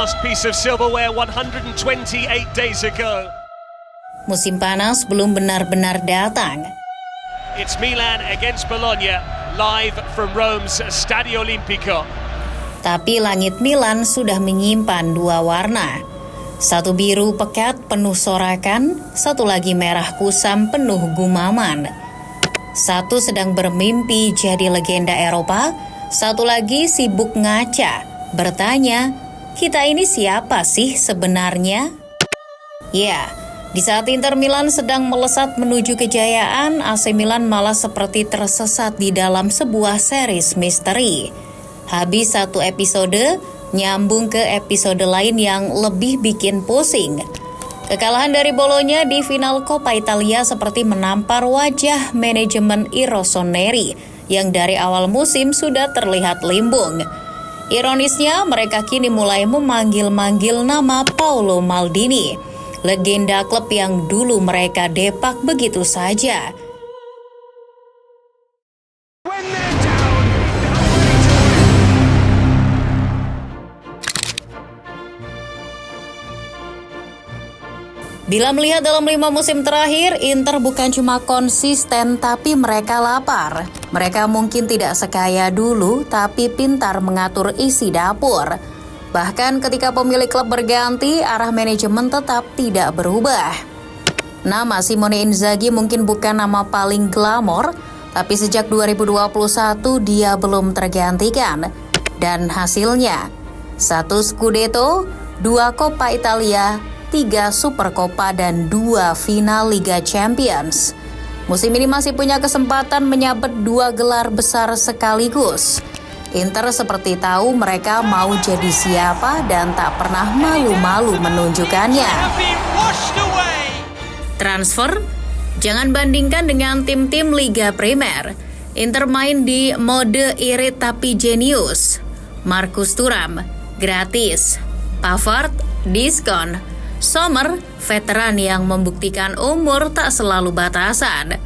last piece of silverware 128 days ago. Musim panas belum benar-benar datang. It's Milan against Bologna, live from Rome's Stadio Olimpico. Tapi langit Milan sudah menyimpan dua warna. Satu biru pekat penuh sorakan, satu lagi merah kusam penuh gumaman. Satu sedang bermimpi jadi legenda Eropa, satu lagi sibuk ngaca, bertanya, kita ini siapa sih sebenarnya? Ya, di saat Inter Milan sedang melesat menuju kejayaan, AC Milan malah seperti tersesat di dalam sebuah series misteri. Habis satu episode, nyambung ke episode lain yang lebih bikin pusing. Kekalahan dari Bologna di final Coppa Italia seperti menampar wajah manajemen I Rossoneri yang dari awal musim sudah terlihat limbung. Ironisnya, mereka kini mulai memanggil-manggil nama Paolo Maldini, legenda klub yang dulu mereka depak begitu saja. Bila melihat dalam 5 musim terakhir, Inter bukan cuma konsisten tapi mereka lapar. Mereka mungkin tidak sekaya dulu tapi pintar mengatur isi dapur. Bahkan ketika pemilik klub berganti, arah manajemen tetap tidak berubah. Nama Simone Inzaghi mungkin bukan nama paling glamor, tapi sejak 2021 dia belum tergantikan. Dan hasilnya, 1 Scudetto, 2 Coppa Italia, 3 Supercoppa dan 2 final Liga Champions. Musim ini masih punya kesempatan menyabet 2 gelar besar sekaligus. Inter seperti tahu mereka mau jadi siapa dan tak pernah malu-malu menunjukkannya. Transfer? Jangan bandingkan dengan tim-tim Liga Primer. Inter main di mode irit tapi jenius. Marcus Thuram, gratis. Pavard, diskon. Sommer, veteran yang membuktikan umur tak selalu batasan.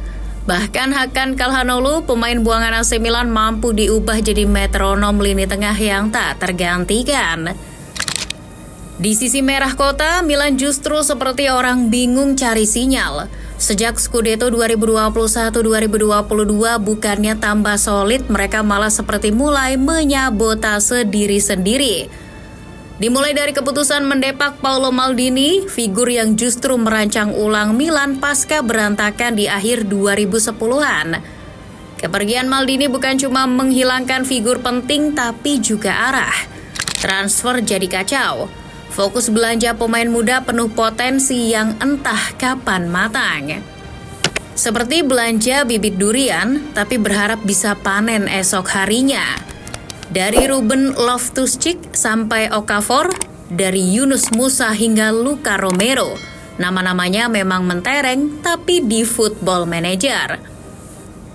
Bahkan Hakan Calhanoglu, pemain buangan AC Milan, mampu diubah jadi metronom lini tengah yang tak tergantikan. Di sisi merah kota, Milan justru seperti orang bingung cari sinyal. Sejak Scudetto 2021-2022 bukannya tambah solid, mereka malah seperti mulai menyabotase diri sendiri. Dimulai dari keputusan mendepak Paolo Maldini, figur yang justru merancang ulang Milan pasca berantakan di akhir 2010-an. Kepergian Maldini bukan cuma menghilangkan figur penting tapi juga arah. Transfer jadi kacau. Fokus belanja pemain muda penuh potensi yang entah kapan matang. Seperti belanja bibit durian tapi berharap bisa panen esok harinya. Dari Ruben Loftus-Cheek sampai Okafor, dari Yunus Musa hingga Luka Romero, nama-namanya memang mentereng tapi di Football Manager.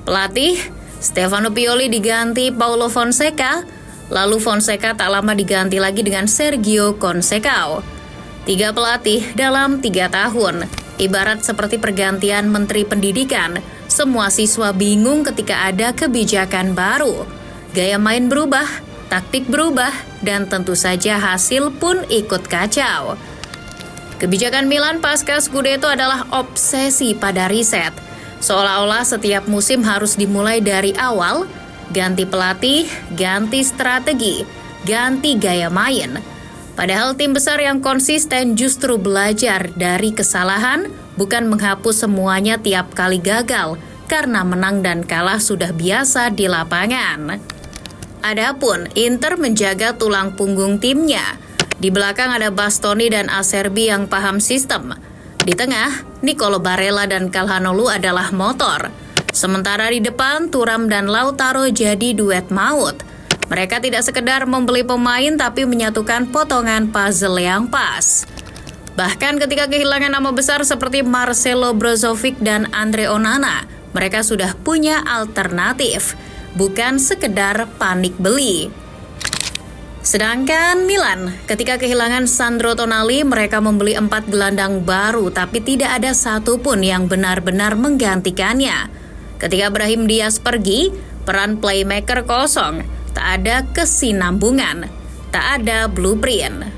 Pelatih, Stefano Pioli diganti Paulo Fonseca, lalu Fonseca tak lama diganti lagi dengan Sergio Conceição. 3 pelatih dalam 3 tahun, ibarat seperti pergantian Menteri Pendidikan. Semua siswa bingung ketika ada kebijakan baru. Gaya main berubah, taktik berubah, dan tentu saja hasil pun ikut kacau. Kebijakan Milan pasca Scudetto adalah obsesi pada riset. Seolah-olah setiap musim harus dimulai dari awal, ganti pelatih, ganti strategi, ganti gaya main. Padahal tim besar yang konsisten justru belajar dari kesalahan, bukan menghapus semuanya tiap kali gagal, karena menang dan kalah sudah biasa di lapangan. Adapun Inter menjaga tulang punggung timnya. Di belakang ada Bastoni dan Acerbi yang paham sistem. Di tengah, Nicolo Barella dan Calhanoglu adalah motor. Sementara di depan, Thuram dan Lautaro jadi duet maut. Mereka tidak sekedar membeli pemain tapi menyatukan potongan puzzle yang pas. Bahkan ketika kehilangan nama besar seperti Marcelo Brozovic dan Andre Onana, mereka sudah punya alternatif. Bukan sekedar panik beli. Sedangkan Milan, ketika kehilangan Sandro Tonali, mereka membeli 4 gelandang baru, tapi tidak ada satupun yang benar-benar menggantikannya. Ketika Brahim Diaz pergi, peran playmaker kosong, tak ada kesinambungan, tak ada blueprint.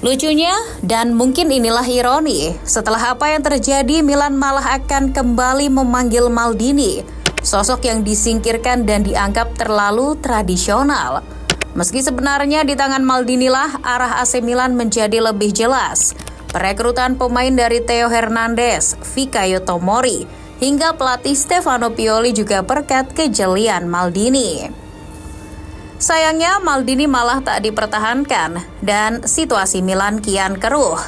Lucunya, dan mungkin inilah ironi, setelah apa yang terjadi, Milan malah akan kembali memanggil Maldini, sosok yang disingkirkan dan dianggap terlalu tradisional. Meski sebenarnya di tangan Maldini lah arah AC Milan menjadi lebih jelas. Perekrutan pemain dari Theo Hernandez, Fikayo Tomori, hingga pelatih Stefano Pioli juga berkat kejelian Maldini. Sayangnya Maldini malah tak dipertahankan dan situasi Milan kian keruh.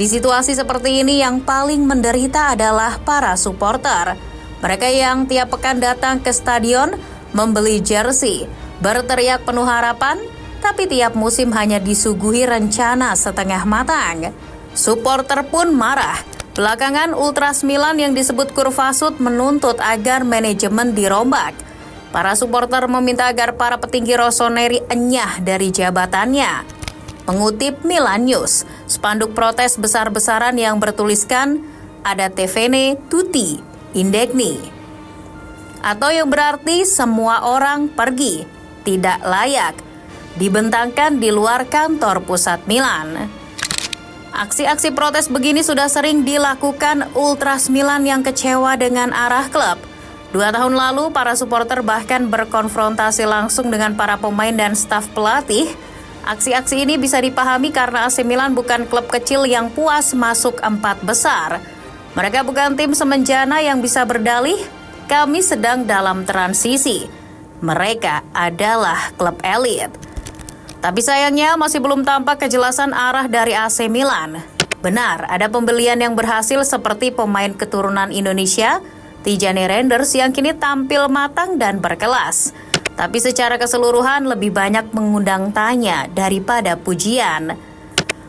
Di situasi seperti ini yang paling menderita adalah para supporter. Mereka yang tiap pekan datang ke stadion, membeli jersey, berteriak penuh harapan, tapi tiap musim hanya disuguhi rencana setengah matang. Supporter pun marah. Belakangan Ultras Milan yang disebut Kurvasut menuntut agar manajemen dirombak. Para supporter meminta agar para petinggi rossoneri enyah dari jabatannya. Mengutip Milan News, spanduk protes besar-besaran yang bertuliskan Ada Tevene Tutti Indegni, atau yang berarti semua orang pergi, tidak layak, dibentangkan di luar kantor pusat Milan. Aksi-aksi protes begini sudah sering dilakukan Ultras Milan yang kecewa dengan arah klub. 2 tahun lalu, para supporter bahkan berkonfrontasi langsung dengan para pemain dan staf pelatih. Aksi-aksi ini bisa dipahami karena AC Milan bukan klub kecil yang puas masuk 4 besar. Mereka bukan tim semenjana yang bisa berdalih, kami sedang dalam transisi. Mereka adalah klub elit. Tapi sayangnya masih belum tampak kejelasan arah dari AC Milan. Benar, ada pembelian yang berhasil seperti pemain keturunan Indonesia, Tijani Reinders yang kini tampil matang dan berkelas. Tapi secara keseluruhan lebih banyak mengundang tanya daripada pujian.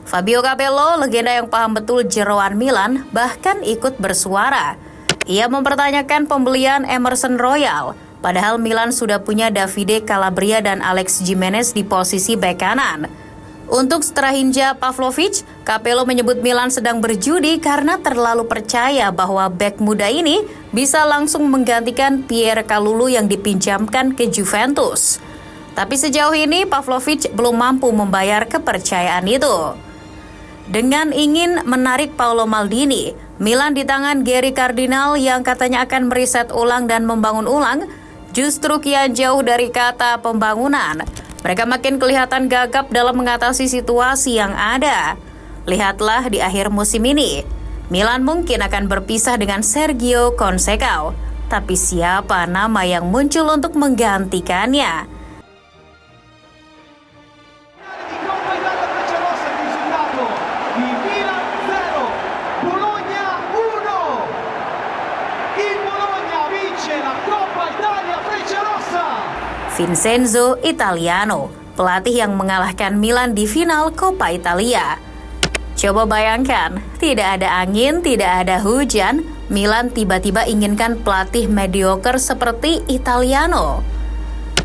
Fabio Capello, legenda yang paham betul jeroan Milan, bahkan ikut bersuara. Ia mempertanyakan pembelian Emerson Royal, padahal Milan sudah punya Davide Calabria dan Alex Jimenez di posisi bek kanan. Untuk Strahinja Pavlovic, Capello menyebut Milan sedang berjudi karena terlalu percaya bahwa bek muda ini bisa langsung menggantikan Pierre Kalulu yang dipinjamkan ke Juventus. Tapi sejauh ini Pavlovic belum mampu membayar kepercayaan itu. Dengan ingin menarik Paolo Maldini, Milan di tangan Gary Cardinal yang katanya akan meriset ulang dan membangun ulang, justru kian jauh dari kata pembangunan. Mereka makin kelihatan gagap dalam mengatasi situasi yang ada. Lihatlah di akhir musim ini, Milan mungkin akan berpisah dengan Sergio Conceição. Tapi siapa nama yang muncul untuk menggantikannya? Vincenzo Italiano, pelatih yang mengalahkan Milan di final Coppa Italia. Coba bayangkan, tidak ada angin, tidak ada hujan, Milan tiba-tiba inginkan pelatih mediocre seperti Italiano.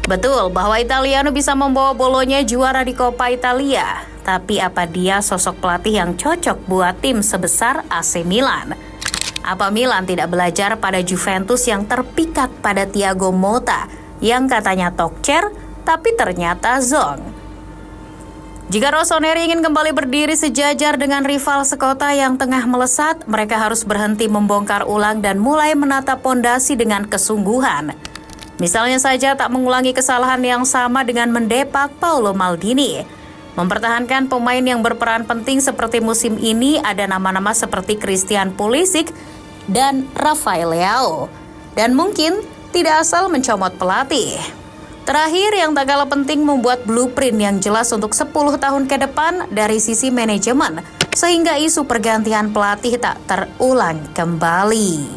Betul bahwa Italiano bisa membawa Bologna juara di Coppa Italia, tapi apa dia sosok pelatih yang cocok buat tim sebesar AC Milan? Apa Milan tidak belajar pada Juventus yang terpikat pada Thiago Motta, yang katanya tokcer, tapi ternyata zong? Jika rossoneri ingin kembali berdiri sejajar dengan rival sekota yang tengah melesat, mereka harus berhenti membongkar ulang dan mulai menata pondasi dengan kesungguhan. Misalnya saja tak mengulangi kesalahan yang sama dengan mendepak Paolo Maldini. Mempertahankan pemain yang berperan penting seperti musim ini ada nama-nama seperti Christian Pulisic dan Rafael Leao. Dan mungkin tidak asal mencomot pelatih. Terakhir yang tak kalah penting membuat blueprint yang jelas untuk 10 tahun ke depan dari sisi manajemen, sehingga isu pergantian pelatih tak terulang kembali.